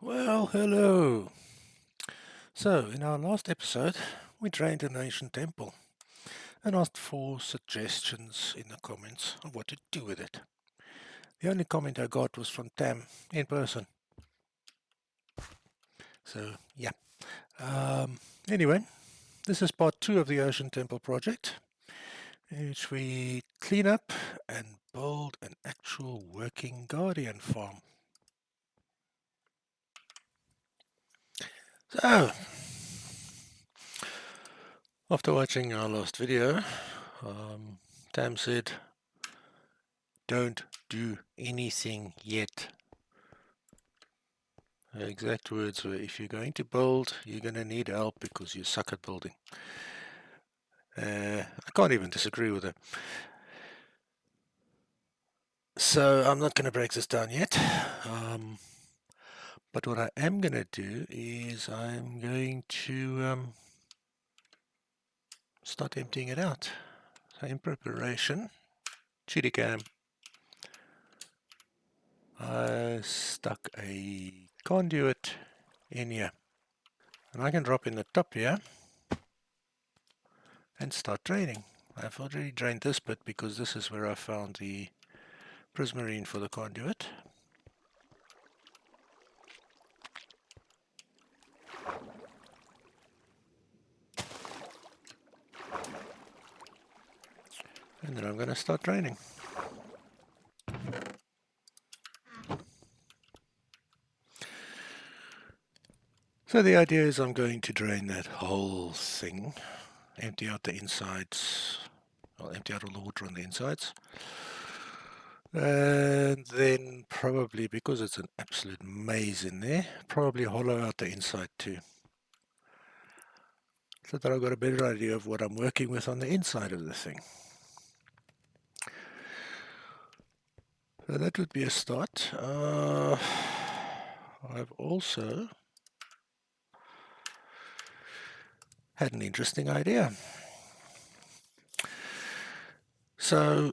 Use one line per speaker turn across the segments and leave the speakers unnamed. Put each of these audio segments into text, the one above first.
Well, hello. So, in our last episode, we drained an ancient temple and asked for suggestions in the comments of what to do with it. The only comment I got was from Tam in person. So, yeah. Anyway, this is part 2 of the Ocean Temple project, in which we clean up and build an actual working guardian farm. So, after watching our last video, Tam said, don't do anything yet. Her exact words were, if you're going to build, you're going to need help because you suck at building. I can't even disagree with her. So I'm not going to break this down yet. But what I am going to do is I'm going to start emptying it out. So in preparation, chitty cam, I stuck a conduit in here. And I can drop in the top here and start draining. I've already drained this bit because this is where I found the prismarine for the conduit. And then I'm going to start draining. So the idea is I'm going to drain that whole thing, empty out the insides, I'll empty out all the water on the insides. And then probably, because it's an absolute maze in there, probably hollow out the inside too. So that I've got a better idea of what I'm working with on the inside of the thing. So that would be a start. I've also had an interesting idea. So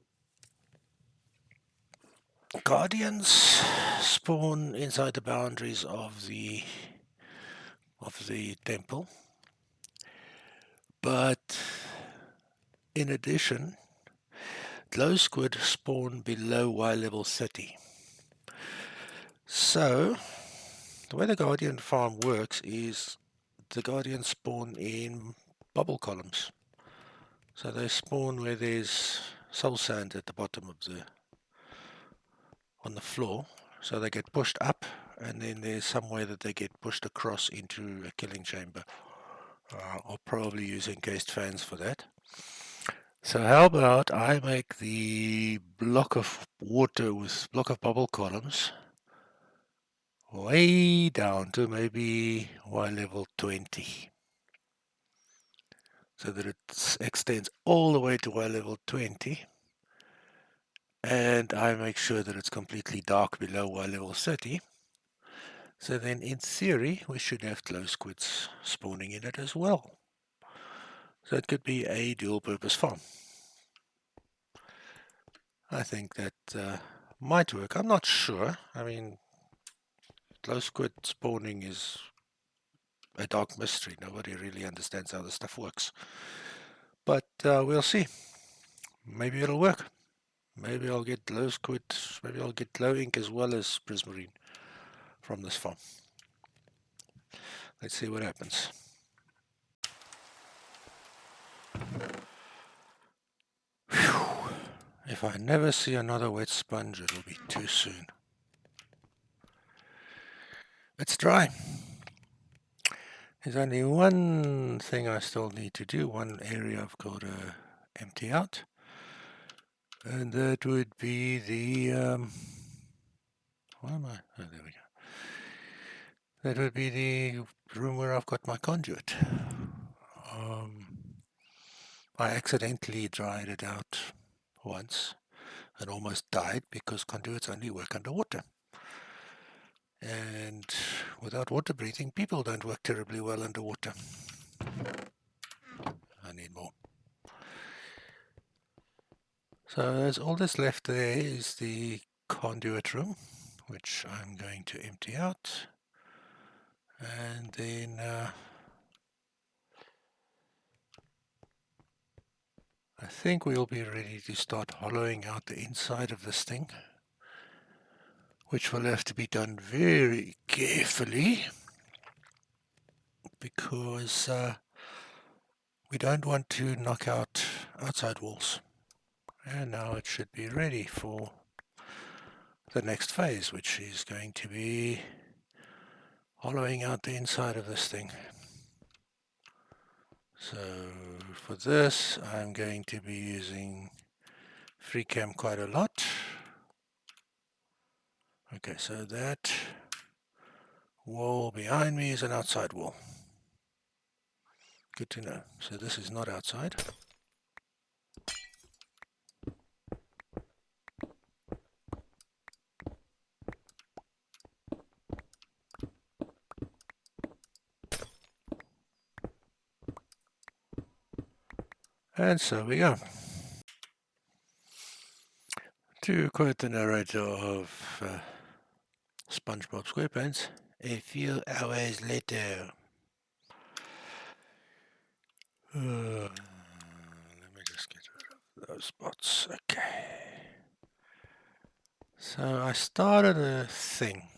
guardians spawn inside the boundaries of the temple, but in addition, glow squid spawn below Y level 30. So the way the guardian farm works is the guardians spawn in bubble columns. So they spawn where there's soul sand at the bottom of on the floor. So they get pushed up, and then there's some way that they get pushed across into a killing chamber. I'll probably use encased fans for that. So how about I make the block of water with block of bubble columns way down to maybe Y level 20. So that it extends all the way to Y level 20. And I make sure that it's completely dark below Y level 30. So then in theory, we should have glow squids spawning in it as well. So it could be a dual purpose farm. I think that might work. I'm not sure. I mean, glow squid spawning is a dark mystery. Nobody really understands how this stuff works. But we'll see. Maybe it'll work. Maybe I'll get glow squid, maybe I'll get glow ink as well as prismarine from this farm. Let's see what happens. Whew. If I never see another wet sponge, it'll be too soon. It's dry. There's only one thing I still need to do, one area I've got to empty out. And that would be the, where am I? Oh, there we go. That would be the room where I've got my conduit. I accidentally dried it out once and almost died because conduits only work underwater. And without water breathing, people don't work terribly well underwater. I need more. So there's all that's left there is the conduit room, which I'm going to empty out. And then I think we'll be ready to start hollowing out the inside of this thing, which will have to be done very carefully because we don't want to knock out outside walls. And now it should be ready for the next phase, which is going to be hollowing out the inside of this thing. So for this, I'm going to be using FreeCam quite a lot. Okay, so that wall behind me is an outside wall. Good to know. So this is not outside. And so we go. To quote the narrator of SpongeBob SquarePants, a few hours later. Let me just get rid of those spots. Okay. So I started a thing.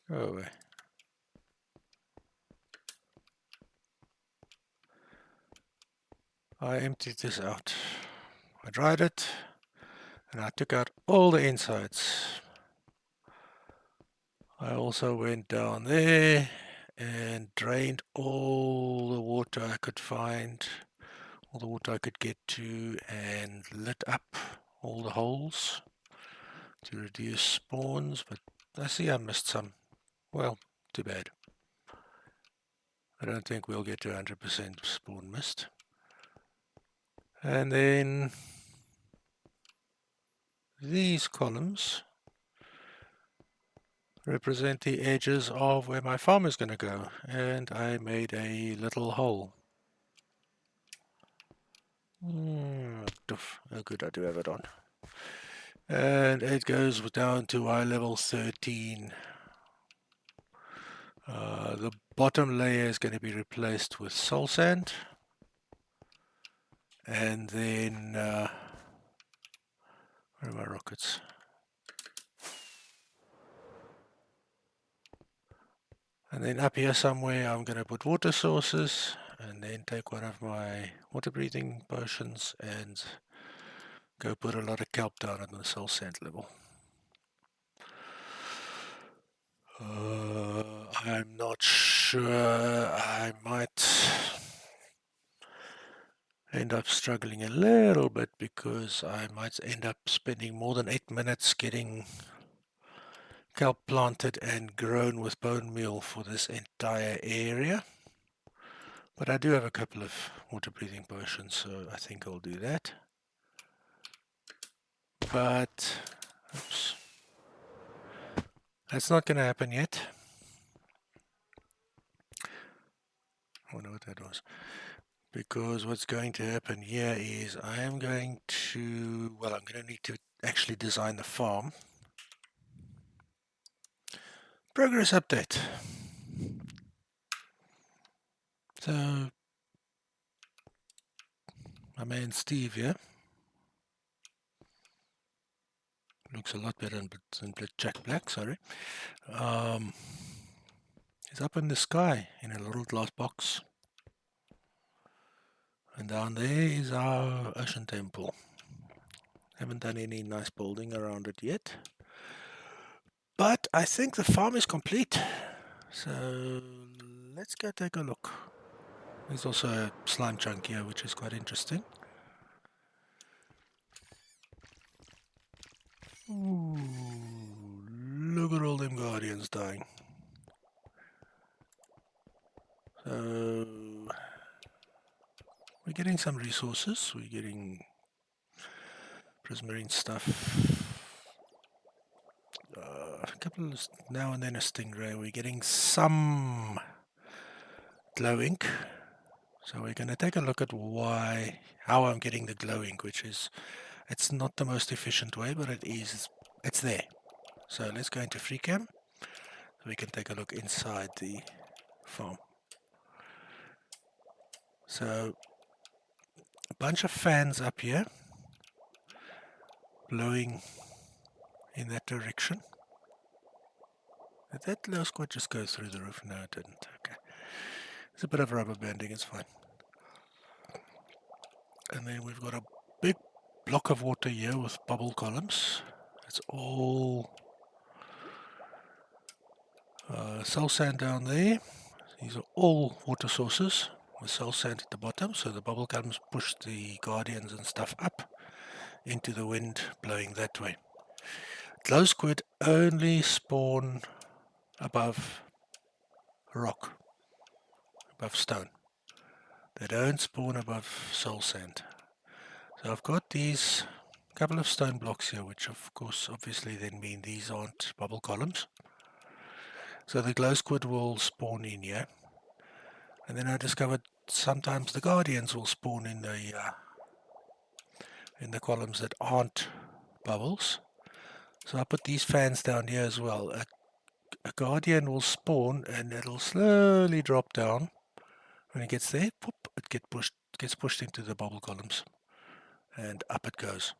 Go away. I emptied this out. I dried it and I took out all the insides. I also went down there and drained all the water I could find, all the water I could get to, and lit up all the holes to reduce spawns, but I see I missed some. Well, too bad. I don't think we'll get to 100% spawn missed. And then these columns represent the edges of where my farm is going to go, and I made a little hole. Oh good, I do have it on. And it goes down to eye level 13. The bottom layer is going to be replaced with soul sand, and then where are my rockets? And then up here somewhere I'm going to put water sources, and then take one of my water breathing potions and go put a lot of kelp down at the soul sand level. I'm not sure. I might end up struggling a little bit because I might end up spending more than 8 minutes getting kelp planted and grown with bone meal for this entire area. But I do have a couple of water breathing potions, so I think I'll do that. But oops, that's not going to happen yet. I wonder what that was. Because what's going to happen here is I am going to, well, I'm going to need to actually design the farm. Progress update. So, my man Steve here looks a lot better than Jack Black, sorry. He's up in the sky in a little glass box. And down there is our ocean temple. Haven't done any nice building around it yet. But I think the farm is complete. So let's go take a look. There's also a slime chunk here, which is quite interesting. Ooh, look at all them guardians dying. So we're getting some resources. We're getting prismarine stuff. A couple of, now and then a stingray. We're getting some glow ink. So we're going to take a look at how I'm getting the glow ink, which is, it's not the most efficient way, but it is it's there. So let's go into FreeCam. We can take a look inside the farm. So a bunch of fans up here blowing in that direction. Did that low squid just go through the roof? No, it didn't. Okay. There's a bit of rubber banding, it's fine. And then we've got a big block of water here with bubble columns. It's all cell sand down there. These are all water sources with cell sand at the bottom, so the bubble columns push the guardians and stuff up into the wind blowing that way. Glow squid only spawn above rock, above stone. They don't spawn above soul sand. So I've got these couple of stone blocks here, which of course obviously then mean these aren't bubble columns. So the glow squid will spawn in here. And then I discovered sometimes the guardians will spawn in the columns that aren't bubbles. So I put these fans down here as well. A guardian will spawn and it'll slowly drop down. When it gets there, pop, it gets pushed into the bubble columns, and up it goes.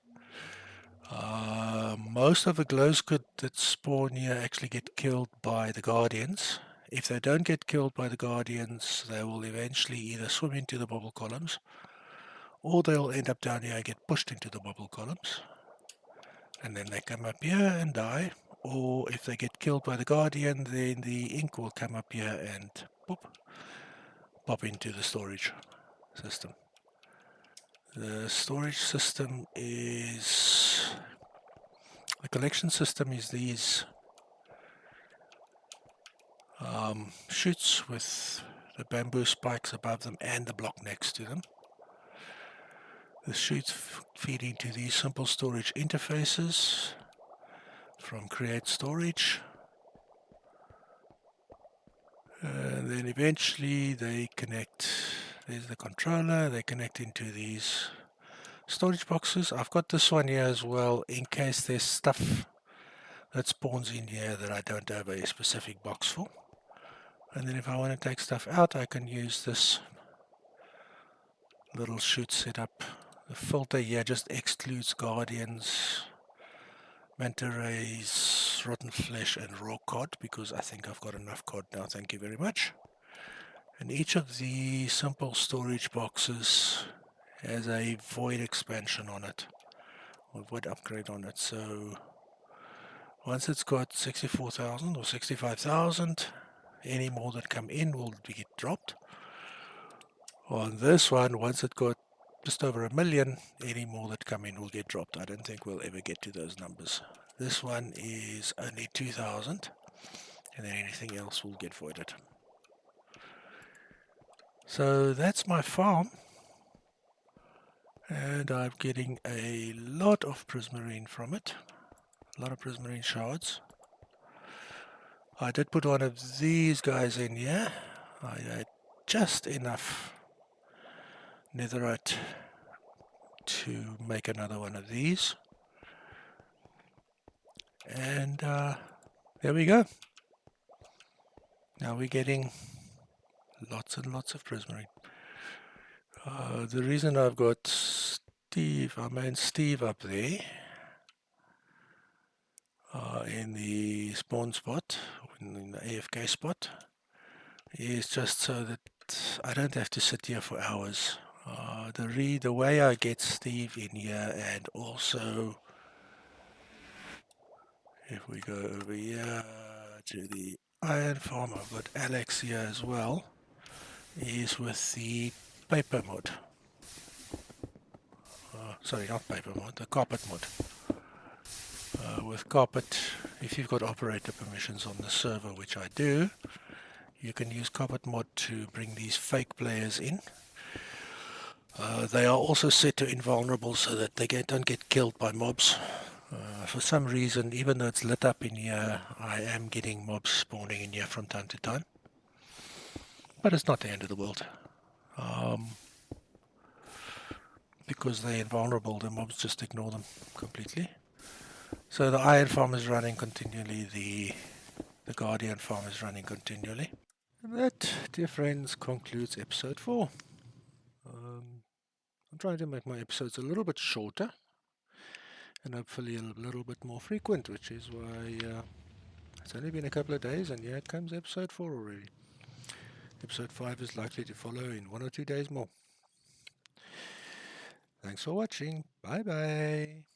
Most of the glow squid that spawn here actually get killed by the guardians. If they don't get killed by the guardians, they will eventually either swim into the bubble columns, or they'll end up down here and get pushed into the bubble columns, and then they come up here and die. Or if they get killed by the guardian, then the ink will come up here and pop into the storage system. The storage system is, the collection system is these chutes with the bamboo spikes above them and the block next to them. The chutes feed into these simple storage interfaces from Create Storage. And then eventually they connect, there's the controller, they connect into these storage boxes. I've got this one here as well in case there's stuff that spawns in here that I don't have a specific box for. And then if I want to take stuff out, I can use this little chute setup. The filter here just excludes guardians, manta rays, rotten flesh and raw cod, because I think I've got enough cod now, thank you very much. And each of the simple storage boxes has a void expansion on it, or void upgrade on it. So once it's got 64,000 or 65,000, any more that come in will get dropped. On this one, once it got just over 1 million, any more that come in will get dropped. I don't think we'll ever get to those numbers. This one is only 2,000, and then anything else will get voided. So that's my farm, and I'm getting a lot of prismarine from it, a lot of prismarine shards. I did put one of these guys in here. I had just enough netherite to make another one of these, and there we go. Now we're getting lots and lots of prismarine. The reason I've got Steve, our man Steve up there in the spawn spot, in the AFK spot, is just so that I don't have to sit here for hours. The way I get Steve in here, and also if we go over here to the iron farm, I've got Alex here as well, is with the paper mod. Sorry, not paper mod, the carpet mod. With carpet, if you've got operator permissions on the server, which I do, you can use carpet mod to bring these fake players in. They are also set to invulnerable so that they don't get killed by mobs. For some reason, even though it's lit up in here, I am getting mobs spawning in here from time to time. But it's not the end of the world. Because they're invulnerable, the mobs just ignore them completely. So the iron farm is running continually, the guardian farm is running continually. And that, dear friends, concludes episode 4. I'm trying to make my episodes a little bit shorter and hopefully a little bit more frequent, which is why it's only been a couple of days and here it comes episode 4 already. Episode 5 is likely to follow in 1 or 2 days more. Thanks for watching. Bye bye.